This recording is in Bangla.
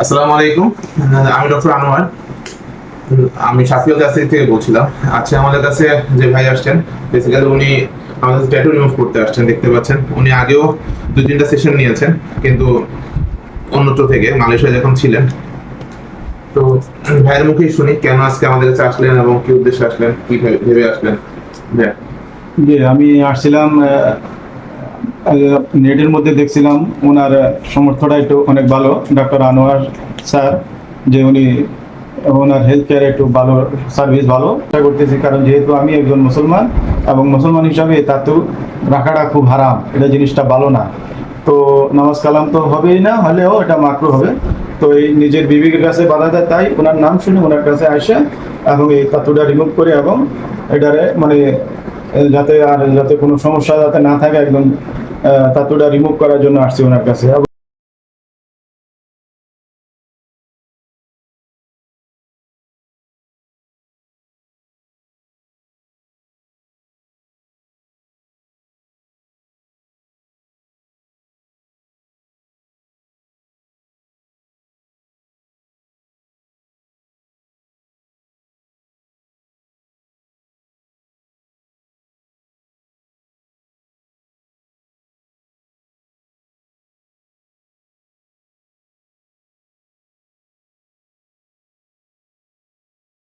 আসসালামু আলাইকুম। আমি ডক্টর আনোয়ার। আমি সাফিউল কাছে থেকে বলছিলাম। আচ্ছা, আমাদের কাছে যে ভাই আসছেন, বেসিক্যালি উনি আমাদের কাছে ট্যাটু রিমুভ করতে আসছেন, দেখতে পাচ্ছেন। উনি আগেও ২-৩টা সেশন নিয়েছেন, কিন্তু অন্যত্র থেকে মালয়েশিয়ায় যখন ছিলেন। তো ভাইয়ের মুখেই শুনি কেন আজকে আমাদের কাছে আসলেন এবং কি উদ্দেশ্যে আসলেন, কি ভেবে আসলেন। ভাইয়া। জি, আমি আসছিলাম নেটের মধ্যে দেখছিলাম ওনার সমর্থটা একটু অনেক ভালো, ডক্টর আনোয়ার স্যার, যে উনি ওনার হেলথ কেয়ার একটু ভালো, সার্ভিস ভালো চেষ্টা করতেছি। কারণ যেহেতু আমি একজন মুসলমান এবং মুসলমান হিসাবে তাতু রাখাটা খুব হারাম, এটা জিনিসটা ভালো না। তো নামাজ কালাম তো হবেই না, হলেও এটা মাকরু হবে। তো এই নিজের বিবেকের কাছে বাধা দেয়, তাই ওনার নাম শুনে ওনার কাছে আসে এবং এই তাতুটা রিমুভ করে এবং এটারে মানে যাতে কোনো সমস্যা যাতে না থাকে, একদম তাতুটা রিমুভ করার জন্য আসছি ওনার কাছে।